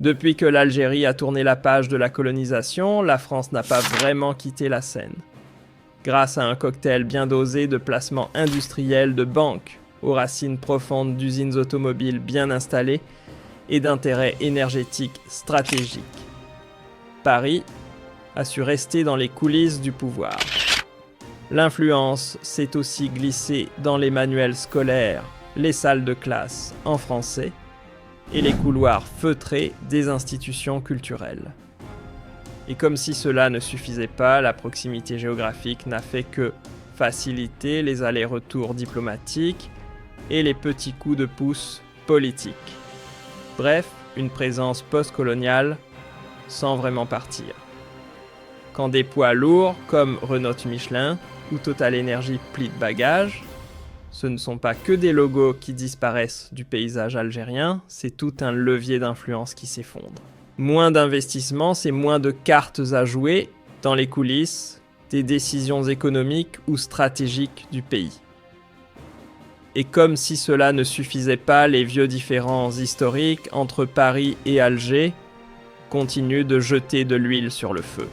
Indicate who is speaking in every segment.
Speaker 1: Depuis que l'Algérie a tourné la page de la colonisation, la France n'a pas vraiment quitté la scène. Grâce à un cocktail bien dosé de placements industriels de banques, aux racines profondes d'usines automobiles bien installées et d'intérêts énergétiques stratégiques, Paris a su rester dans les coulisses du pouvoir. L'influence s'est aussi glissée dans les manuels scolaires, les salles de classe en français et les couloirs feutrés des institutions culturelles. Et comme si cela ne suffisait pas, la proximité géographique n'a fait que faciliter les allers-retours diplomatiques et les petits coups de pouce politiques. Bref, une présence post-coloniale sans vraiment partir. Quand des poids lourds comme Renault Michelin ou Total Energy plient de bagages, ce ne sont pas que des logos qui disparaissent du paysage algérien, c'est tout un levier d'influence qui s'effondre. Moins d'investissements, c'est moins de cartes à jouer dans les coulisses des décisions économiques ou stratégiques du pays. Et comme si cela ne suffisait pas, les vieux différends historiques entre Paris et Alger continuent de jeter de l'huile sur le feu.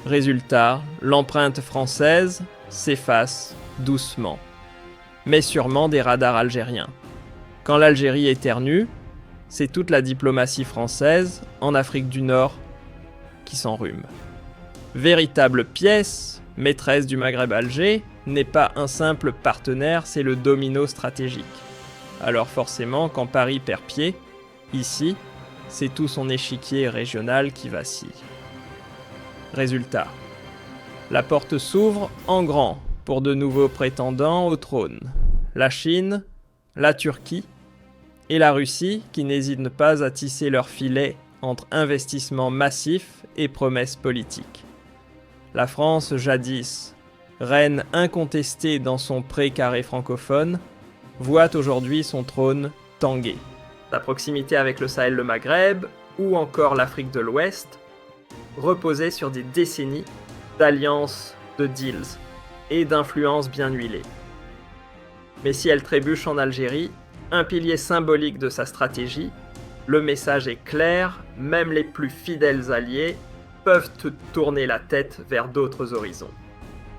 Speaker 1: Résultat, l'empreinte française s'efface doucement, mais sûrement des radars algériens. Quand l'Algérie éternue, c'est toute la diplomatie française en Afrique du Nord qui s'enrhume. Véritable pièce, maîtresse du Maghreb-Alger, n'est pas un simple partenaire, c'est le domino stratégique. Alors forcément, quand Paris perd pied, ici, c'est tout son échiquier régional qui vacille. Résultat, la porte s'ouvre en grand pour de nouveaux prétendants au trône. La Chine, la Turquie et la Russie qui n'hésitent pas à tisser leurs filets entre investissements massifs et promesses politiques. La France, jadis reine incontestée dans son pré-carré francophone, voit aujourd'hui son trône tanguer. Sa proximité avec le Sahel, le Maghreb ou encore l'Afrique de l'Ouest reposait sur des décennies d'alliances, de deals et d'influences bien huilées. Mais si elle trébuche en Algérie, un pilier symbolique de sa stratégie, le message est clair, même les plus fidèles alliés peuvent tourner la tête vers d'autres horizons.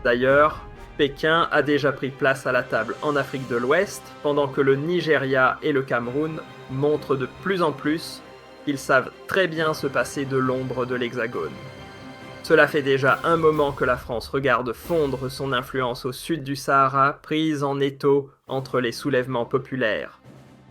Speaker 1: D'ailleurs, Pékin a déjà pris place à la table en Afrique de l'Ouest, pendant que le Nigeria et le Cameroun montrent de plus en plus qu'ils savent très bien se passer de l'ombre de l'Hexagone. Cela fait déjà un moment que la France regarde fondre son influence au sud du Sahara, prise en étau entre les soulèvements populaires,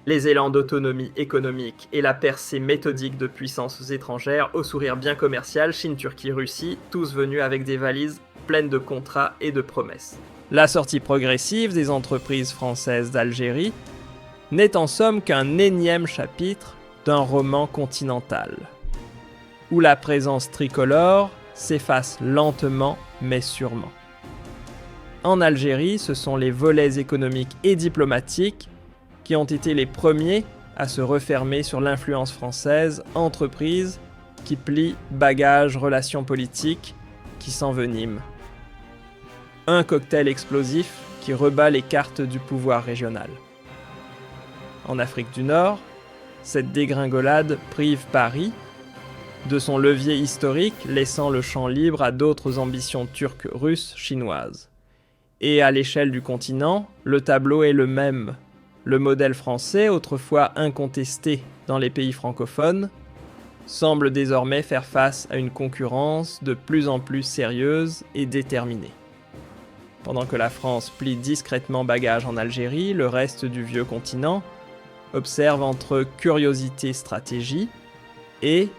Speaker 1: les élans d'autonomie économique et la percée méthodique de puissances étrangères au sourire bien commercial, Chine, Turquie, Russie, tous venus avec des valises pleines de contrats et de promesses. La sortie progressive des entreprises françaises d'Algérie n'est en somme qu'un énième chapitre d'un roman continental, où la présence tricolore s'efface lentement mais sûrement. En Algérie, ce sont les volets économiques et diplomatiques qui ont été les premiers à se refermer sur l'influence française, entreprises qui plient bagages, relations politiques qui s'enveniment. Un cocktail explosif qui rebat les cartes du pouvoir régional. En Afrique du Nord, cette dégringolade prive Paris de son levier historique, laissant le champ libre à d'autres ambitions turques, russes, chinoises. Et à l'échelle du continent, le tableau est le même. Le modèle français, autrefois incontesté dans les pays francophones, semble désormais faire face à une concurrence de plus en plus sérieuse et déterminée. Pendant que la France plie discrètement bagages en Algérie, le reste du vieux continent observe entre curiosité, stratégie et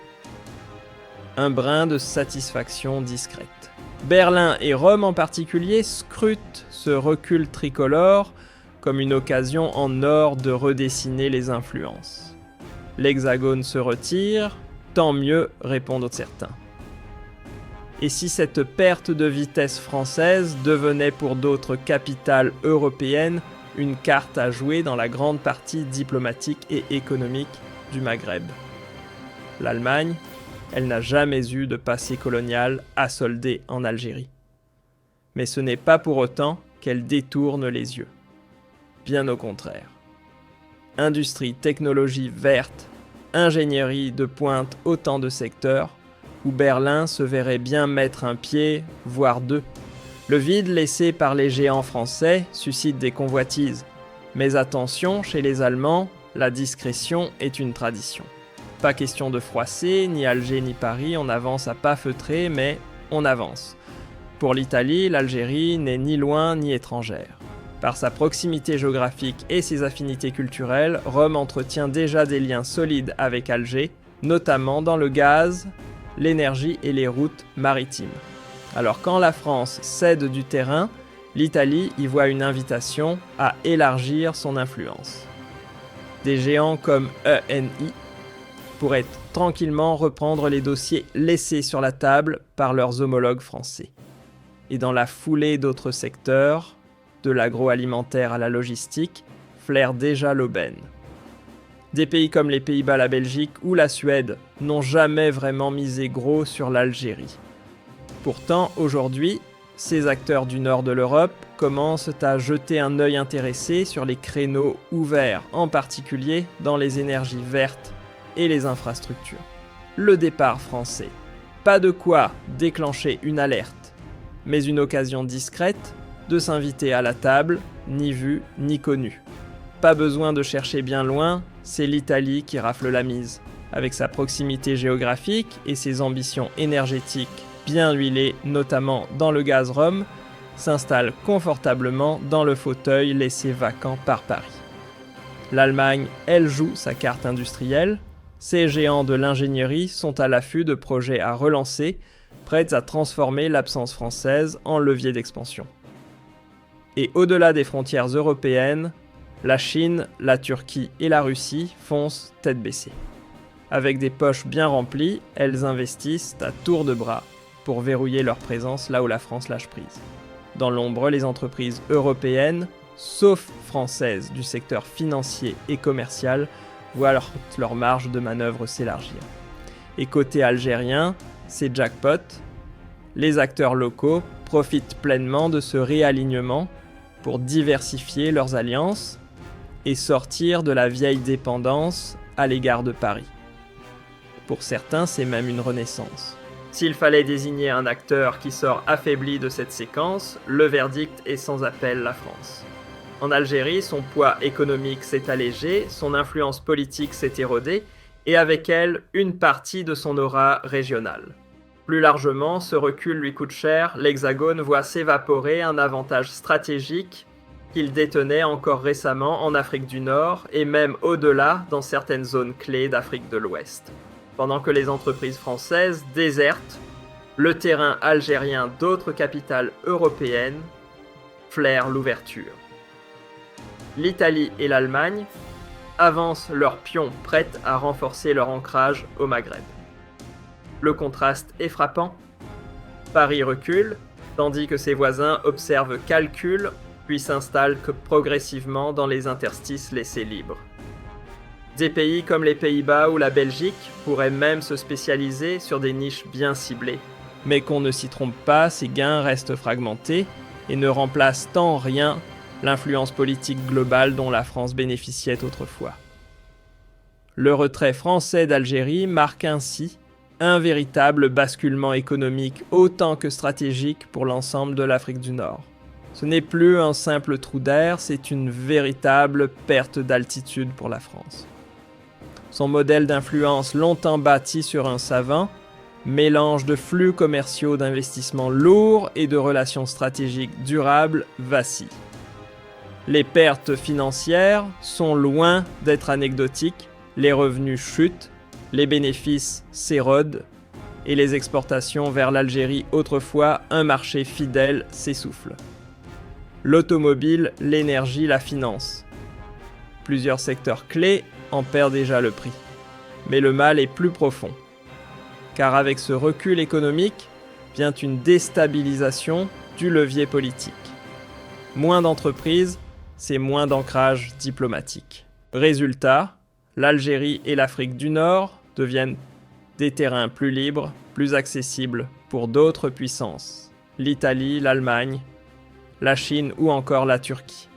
Speaker 1: un brin de satisfaction discrète. Berlin et Rome en particulier scrutent ce recul tricolore comme une occasion en or de redessiner les influences. L'Hexagone se retire, tant mieux, répondent certains. Et si cette perte de vitesse française devenait pour d'autres capitales européennes une carte à jouer dans la grande partie diplomatique et économique du Maghreb? L'Allemagne, elle n'a jamais eu de passé colonial à solder en Algérie. Mais ce n'est pas pour autant qu'elle détourne les yeux. Bien au contraire. Industrie, technologie verte, ingénierie de pointe autant de secteurs, où Berlin se verrait bien mettre un pied, voire deux. Le vide laissé par les géants français suscite des convoitises. Mais attention, chez les Allemands, la discrétion est une tradition. Pas question de froisser, ni Alger ni Paris, on avance à pas feutrés, mais on avance. Pour l'Italie, l'Algérie n'est ni loin ni étrangère. Par sa proximité géographique et ses affinités culturelles, Rome entretient déjà des liens solides avec Alger, notamment dans le gaz, l'énergie et les routes maritimes. Alors quand la France cède du terrain, l'Italie y voit une invitation à élargir son influence. Des géants comme ENI pourraient tranquillement reprendre les dossiers laissés sur la table par leurs homologues français. Et dans la foulée d'autres secteurs, de l'agroalimentaire à la logistique, flairent déjà l'aubaine. Des pays comme les Pays-Bas, la Belgique ou la Suède n'ont jamais vraiment misé gros sur l'Algérie. Pourtant, aujourd'hui, ces acteurs du nord de l'Europe commencent à jeter un œil intéressé sur les créneaux ouverts, en particulier dans les énergies vertes et les infrastructures. Le départ français. Pas de quoi déclencher une alerte, mais une occasion discrète de s'inviter à la table, ni vu ni connu. Pas besoin de chercher bien loin, c'est l'Italie qui rafle la mise. Avec sa proximité géographique et ses ambitions énergétiques bien huilées, notamment dans le gaz Rome, s'installe confortablement dans le fauteuil laissé vacant par Paris. L'Allemagne, elle, joue sa carte industrielle. Ces géants de l'ingénierie sont à l'affût de projets à relancer, prêts à transformer l'absence française en levier d'expansion. Et au-delà des frontières européennes, la Chine, la Turquie et la Russie foncent tête baissée. Avec des poches bien remplies, elles investissent à tour de bras pour verrouiller leur présence là où la France lâche prise. Dans l'ombre, les entreprises européennes, sauf françaises du secteur financier et commercial, voient leur marge de manœuvre s'élargir. Et côté algérien, c'est jackpot. Les acteurs locaux profitent pleinement de ce réalignement pour diversifier leurs alliances et sortir de la vieille dépendance à l'égard de Paris. Pour certains, c'est même une renaissance. S'il fallait désigner un acteur qui sort affaibli de cette séquence, le verdict est sans appel la France. En Algérie, son poids économique s'est allégé, son influence politique s'est érodée, et avec elle, une partie de son aura régionale. Plus largement, ce recul lui coûte cher, l'Hexagone voit s'évaporer un avantage stratégique qu'il détenait encore récemment en Afrique du Nord et même au-delà dans certaines zones clés d'Afrique de l'Ouest. Pendant que les entreprises françaises désertent, le terrain algérien d'autres capitales européennes flaire l'ouverture. L'Italie et l'Allemagne avancent leurs pions prêtes à renforcer leur ancrage au Maghreb. Le contraste est frappant. Paris recule, tandis que ses voisins observent, calculent, puis s'installent progressivement dans les interstices laissés libres. Des pays comme les Pays-Bas ou la Belgique pourraient même se spécialiser sur des niches bien ciblées. Mais qu'on ne s'y trompe pas, ces gains restent fragmentés et ne remplacent en rien l'influence politique globale dont la France bénéficiait autrefois. Le retrait français d'Algérie marque ainsi un véritable basculement économique autant que stratégique pour l'ensemble de l'Afrique du Nord. Ce n'est plus un simple trou d'air, c'est une véritable perte d'altitude pour la France. Son modèle d'influence longtemps bâti sur un savant, mélange de flux commerciaux d'investissements lourds et de relations stratégiques durables, vacille. Les pertes financières sont loin d'être anecdotiques, les revenus chutent, les bénéfices s'érodent et les exportations vers l'Algérie, autrefois un marché fidèle, s'essoufflent. L'automobile, l'énergie, la finance. Plusieurs secteurs clés en perdent déjà le prix. Mais le mal est plus profond. Car avec ce recul économique vient une déstabilisation du levier politique. Moins d'entreprises, c'est moins d'ancrage diplomatique. Résultat, l'Algérie et l'Afrique du Nord deviennent des terrains plus libres, plus accessibles pour d'autres puissances. L'Italie, l'Allemagne, la Chine ou encore la Turquie.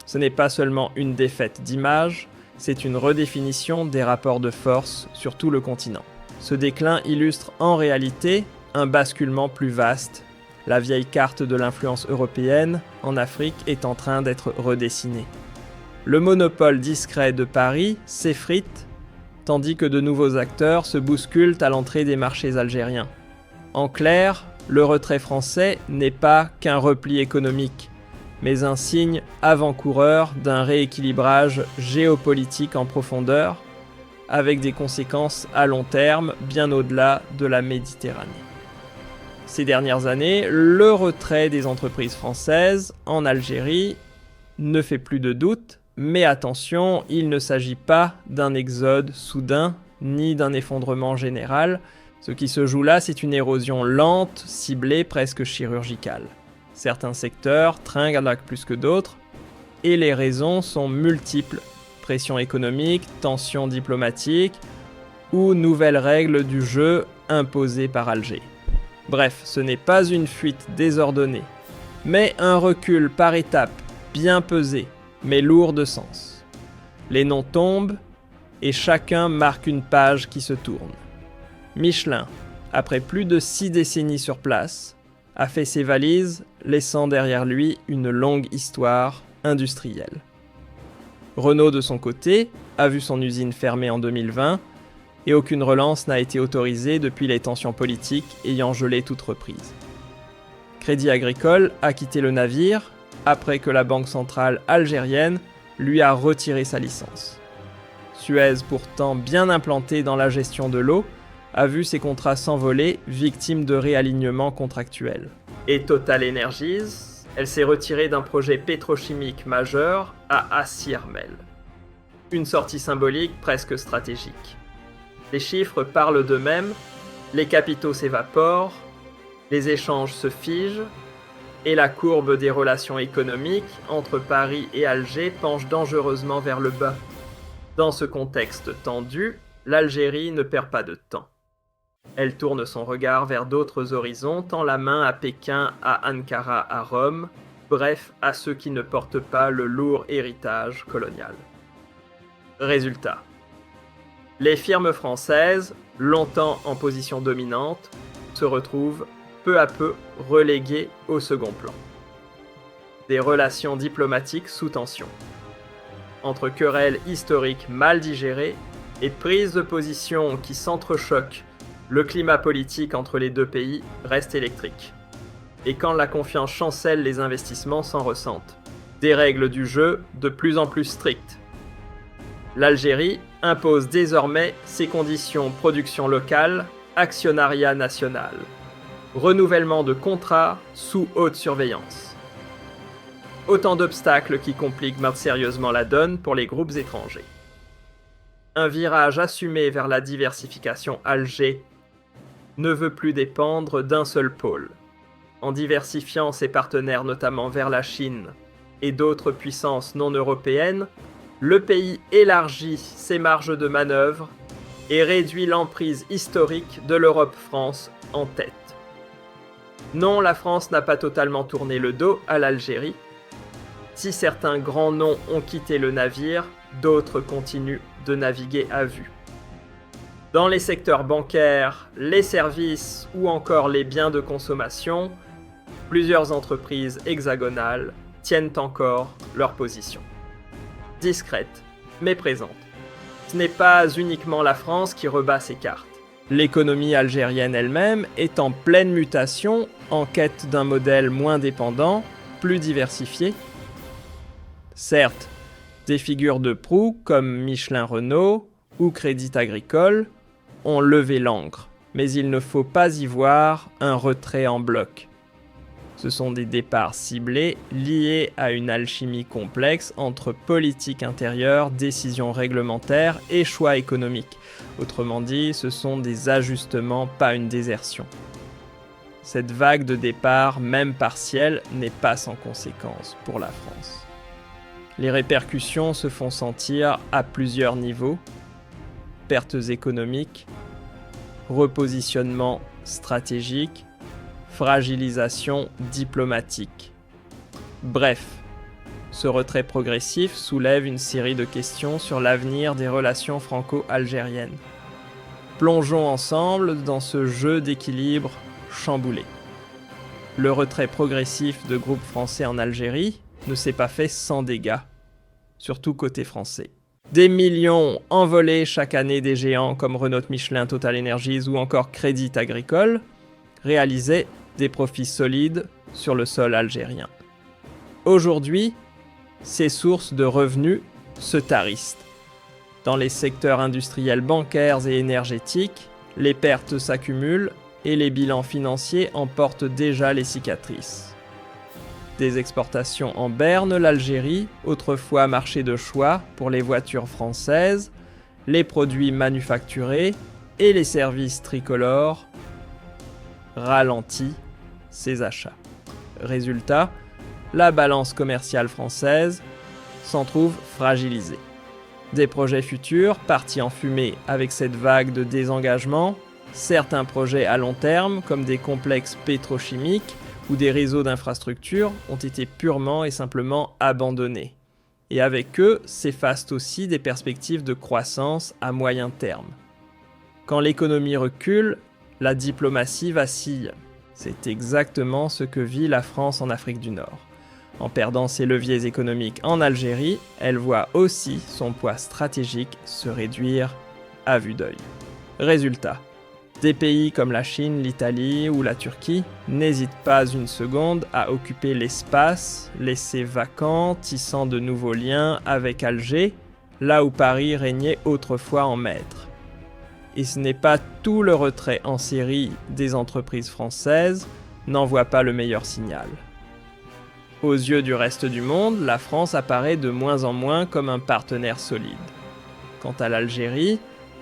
Speaker 1: Ce n'est pas seulement une défaite d'image, c'est une redéfinition des rapports de force sur tout le continent. Ce déclin illustre en réalité un basculement plus vaste. La vieille carte de l'influence européenne en Afrique est en train d'être redessinée. Le monopole discret de Paris s'effrite, tandis que de nouveaux acteurs se bousculent à l'entrée des marchés algériens. En clair, le retrait français n'est pas qu'un repli économique, mais un signe avant-coureur d'un rééquilibrage géopolitique en profondeur, avec des conséquences à long terme bien au-delà de la Méditerranée. Ces dernières années, le retrait des entreprises françaises en Algérie ne fait plus de doute, mais attention, il ne s'agit pas d'un exode soudain, ni d'un effondrement général. Ce qui se joue là, c'est une érosion lente, ciblée, presque chirurgicale. Certains secteurs trinquent plus que d'autres, et les raisons sont multiples. Pression économique, tensions diplomatiques, ou nouvelles règles du jeu imposées par Alger. Bref, ce n'est pas une fuite désordonnée, mais un recul par étapes, bien pesé, mais lourd de sens. Les noms tombent, et chacun marque une page qui se tourne. Michelin, après plus de 6 décennies sur place, a fait ses valises, laissant derrière lui une longue histoire industrielle. Renault, de son côté, a vu son usine fermer en 2020, et aucune relance n'a été autorisée depuis les tensions politiques ayant gelé toute reprise. Crédit Agricole a quitté le navire après que la banque centrale algérienne lui a retiré sa licence. Suez, pourtant bien implanté dans la gestion de l'eau, a vu ses contrats s'envoler, victime de réalignements contractuels. Et Total Energies, elle s'est retirée d'un projet pétrochimique majeur à As-Sirmel. Une sortie symbolique presque stratégique. Les chiffres parlent d'eux-mêmes, les capitaux s'évaporent, les échanges se figent, et la courbe des relations économiques entre Paris et Alger penche dangereusement vers le bas. Dans ce contexte tendu, l'Algérie ne perd pas de temps. Elle tourne son regard vers d'autres horizons, tend la main à Pékin, à Ankara, à Rome, bref, à ceux qui ne portent pas le lourd héritage colonial. Résultat. Les firmes françaises, longtemps en position dominante, se retrouvent peu à peu reléguées au second plan. Des relations diplomatiques sous tension. Entre querelles historiques mal digérées et prises de position qui s'entrechoquent, le climat politique entre les deux pays reste électrique. Et quand la confiance chancelle, les investissements s'en ressentent. Des règles du jeu de plus en plus strictes. L'Algérie impose désormais ses conditions production locale, actionnariat national. Renouvellement de contrats sous haute surveillance. Autant d'obstacles qui compliquent sérieusement la donne pour les groupes étrangers. Un virage assumé vers la diversification Alger ne veut plus dépendre d'un seul pôle. En diversifiant ses partenaires notamment vers la Chine et d'autres puissances non européennes, le pays élargit ses marges de manœuvre et réduit l'emprise historique de l'Europe-France en tête. Non, la France n'a pas totalement tourné le dos à l'Algérie. Si certains grands noms ont quitté le navire, d'autres continuent de naviguer à vue. Dans les secteurs bancaires, les services ou encore les biens de consommation, plusieurs entreprises hexagonales tiennent encore leur position. Discrète, mais présente. Ce n'est pas uniquement la France qui rebat ses cartes. L'économie algérienne elle-même est en pleine mutation, en quête d'un modèle moins dépendant, plus diversifié. Certes, des figures de proue comme Michelin Renault ou Crédit Agricole ont levé l'ancre, mais il ne faut pas y voir un retrait en bloc. Ce sont des départs ciblés liés à une alchimie complexe entre politique intérieure, décisions réglementaires et choix économiques. Autrement dit, ce sont des ajustements, pas une désertion. Cette vague de départ, même partielle, n'est pas sans conséquences pour la France. Les répercussions se font sentir à plusieurs niveaux. Pertes économiques, repositionnement stratégique, fragilisation diplomatique. Bref, Ce retrait progressif soulève une série de questions sur l'avenir des relations franco-algériennes. Plongeons ensemble dans ce jeu d'équilibre chamboulé. Le retrait progressif de groupes français en Algérie ne s'est pas fait sans dégâts, surtout côté français. Des millions envolés chaque année des géants comme Renault, Michelin, Total Energies ou encore Crédit Agricole réalisaient des profits solides sur le sol algérien. Aujourd'hui, ces sources de revenus se tarissent. Dans les secteurs industriels, bancaires et énergétiques, les pertes s'accumulent et les bilans financiers en portent déjà les cicatrices. Des exportations en berne l'Algérie, autrefois marché de choix pour les voitures françaises, les produits manufacturés et les services tricolores, ralentit ses achats. Résultat, la balance commerciale française s'en trouve fragilisée. Des projets futurs partis en fumée avec cette vague de désengagement, certains projets à long terme comme des complexes pétrochimiques ou des réseaux d'infrastructures ont été purement et simplement abandonnés. Et avec eux s'effacent aussi des perspectives de croissance à moyen terme. Quand l'économie recule, la diplomatie vacille. C'est exactement ce que vit la France en Afrique du Nord. En perdant ses leviers économiques en Algérie, elle voit aussi son poids stratégique se réduire à vue d'œil. Résultat, des pays comme la Chine, l'Italie ou la Turquie n'hésitent pas une seconde à occuper l'espace laissé vacant, tissant de nouveaux liens avec Alger, là où Paris régnait autrefois en maître. Et ce n'est pas tout le retrait en série des entreprises françaises n'envoie pas le meilleur signal. Aux yeux du reste du monde, la France apparaît de moins en moins comme un partenaire solide. Quant à l'Algérie,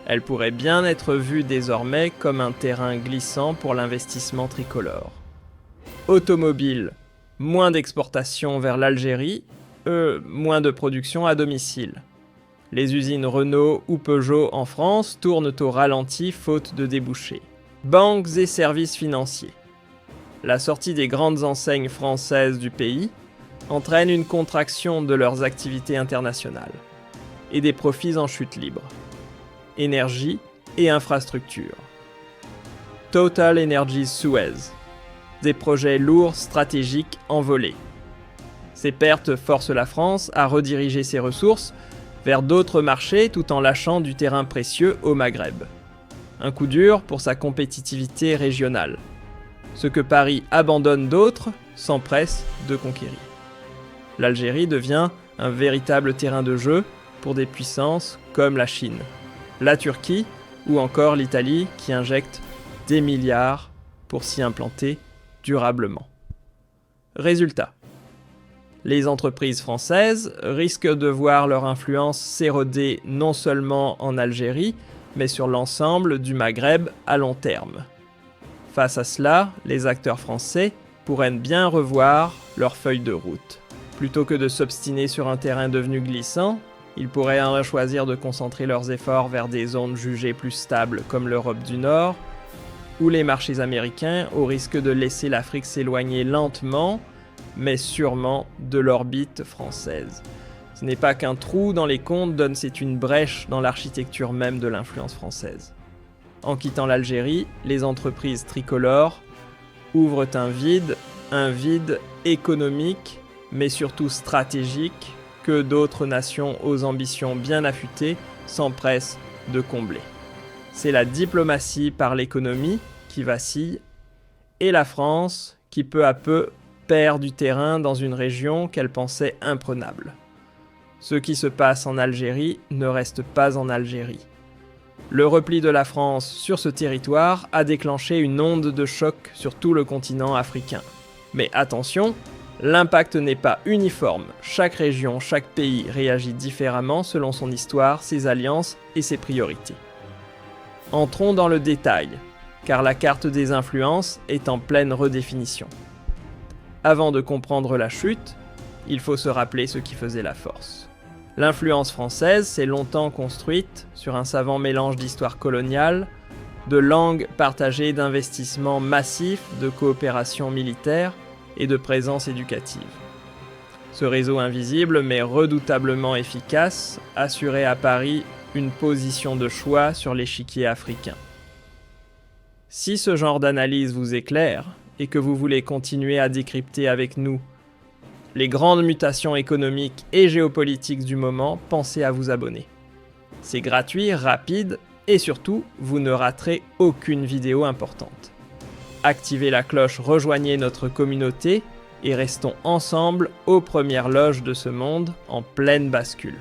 Speaker 1: elle pourrait bien être vue désormais comme un terrain glissant pour l'investissement tricolore. Automobile, moins d'exportations vers l'Algérie, moins de production à domicile. Les usines Renault ou Peugeot en France tournent au ralenti faute de débouchés. Banques et services financiers. La sortie des grandes enseignes françaises du pays entraîne une contraction de leurs activités internationales et des profits en chute libre. Énergie et infrastructures. Total Energies Suez. Des projets lourds stratégiques envolés. Ces pertes forcent la France à rediriger ses ressources vers d'autres marchés tout en lâchant du terrain précieux au Maghreb. Un coup dur pour sa compétitivité régionale. Ce que Paris abandonne d'autres s'empresse de conquérir. L'Algérie devient un véritable terrain de jeu pour des puissances comme la Chine, la Turquie ou encore l'Italie qui injecte des milliards pour s'y implanter durablement. Résultat, les entreprises françaises risquent de voir leur influence s'éroder non seulement en Algérie, mais sur l'ensemble du Maghreb à long terme. Face à cela, les acteurs français pourraient bien revoir leur feuille de route. Plutôt que de s'obstiner sur un terrain devenu glissant, ils pourraient choisir de concentrer leurs efforts vers des zones jugées plus stables comme l'Europe du Nord, ou les marchés américains au risque de laisser l'Afrique s'éloigner lentement, mais sûrement de l'orbite française. Ce n'est pas qu'un trou dans les comptes donne, c'est une brèche dans l'architecture même de l'influence française. En quittant l'Algérie, les entreprises tricolores ouvrent un vide économique, mais surtout stratégique, que d'autres nations aux ambitions bien affûtées s'empressent de combler. C'est la diplomatie par l'économie qui vacille, et la France qui peu à peu perd du terrain dans une région qu'elle pensait imprenable. Ce qui se passe en Algérie ne reste pas en Algérie. Le repli de la France sur ce territoire a déclenché une onde de choc sur tout le continent africain. Mais attention, l'impact n'est pas uniforme. Chaque région, chaque pays réagit différemment selon son histoire, ses alliances et ses priorités. Entrons dans le détail, car la carte des influences est en pleine redéfinition. Avant de comprendre la chute, il faut se rappeler ce qui faisait la force. L'influence française s'est longtemps construite sur un savant mélange d'histoire coloniale, de langues partagées, d'investissements massifs, de coopération militaire et de présence éducative. Ce réseau invisible mais redoutablement efficace assurait à Paris une position de choix sur l'échiquier africain. Si ce genre d'analyse vous éclaire et que vous voulez continuer à décrypter avec nous les grandes mutations économiques et géopolitiques du moment, pensez à vous abonner. C'est gratuit, rapide et surtout, vous ne raterez aucune vidéo importante. Activez la cloche, rejoignez notre communauté et restons ensemble aux premières loges de ce monde en pleine bascule.